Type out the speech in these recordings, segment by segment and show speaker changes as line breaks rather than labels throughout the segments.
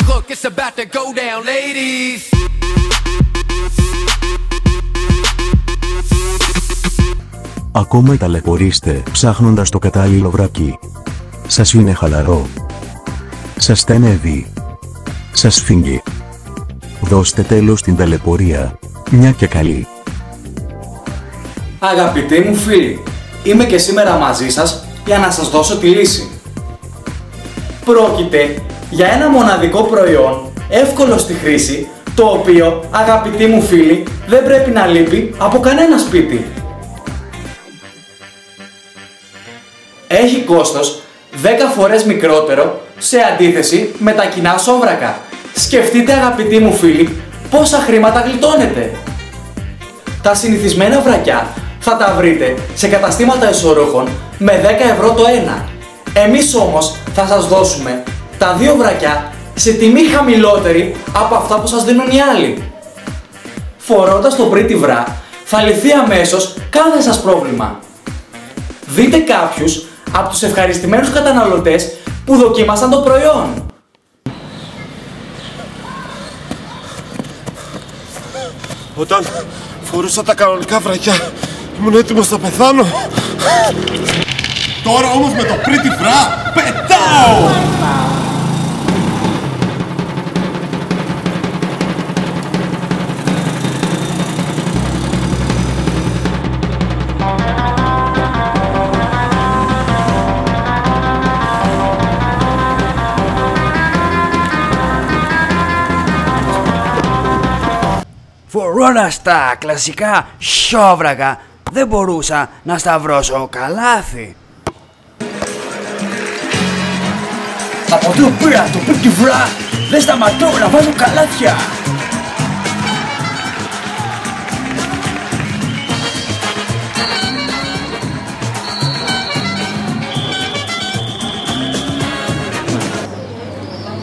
hook, it's about to go down, ladies.
Ακόμα ταλαιπωρείστε ψάχνοντας το κατάλληλο βρακί. Σας είναι χαλαρό. Σας στενεύει. Σας φύγει. Δώστε τέλος στην ταλαιπωρία, μια και καλή.
Αγαπητοί μου φίλοι, είμαι και σήμερα μαζί σας για να σας δώσω τη λύση. Πρόκειται για ένα μοναδικό προϊόν, εύκολο στη χρήση, το οποίο, αγαπητοί μου φίλοι, δεν πρέπει να λείπει από κανένα σπίτι. Έχει κόστος 10 φορές μικρότερο σε αντίθεση με τα κοινά σόβρακα. Σκεφτείτε, αγαπητοί μου φίλοι, πόσα χρήματα γλιτώνετε. Τα συνηθισμένα βρακιά θα τα βρείτε σε καταστήματα εσωρούχων με 10 ευρώ το ένα. Εμείς όμως θα σας δώσουμε τα δύο βρακιά σε τιμή χαμηλότερη από αυτά που σας δίνουν οι άλλοι. Φορώντας το Pretty Bra θα λυθεί αμέσως κάθε σας πρόβλημα. Δείτε κάποιους από τους ευχαριστημένους καταναλωτές που δοκίμασαν το προϊόν.
Όταν φορούσα τα κανονικά βρακιά, ήμουν έτοιμος να πεθάνω. Τώρα όμως με το Pretty Bra πετάω!
Φορώντας τα κλασικά σόβρακα, δεν μπορούσα να σταυρώσω καλάθι. Από εδώ πήρα το Pretty Bra, δεν σταματώ να βάζω καλάθια.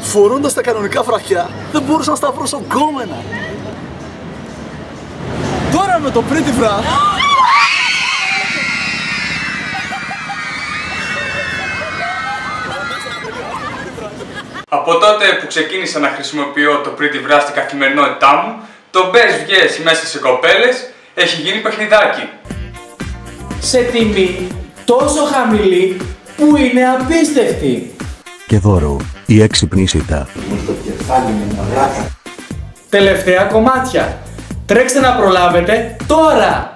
Φορώντας τα κανονικά βρακιά, δεν μπορούσα να σταυρώσω γκόμενα. Τώρα με το Pretty Bra
Από τότε που ξεκίνησα να χρησιμοποιώ το Pretty Bra στην καθημερινότητά μου, το μπες βγες μέσα σε κοπέλες έχει γίνει παιχνιδάκι.
Σε τιμή τόσο χαμηλή που είναι απίστευτη.
Και δώρο, η έξυπνη σιτά.
Τελευταία κομμάτια. Τρέξτε να προλάβετε τώρα!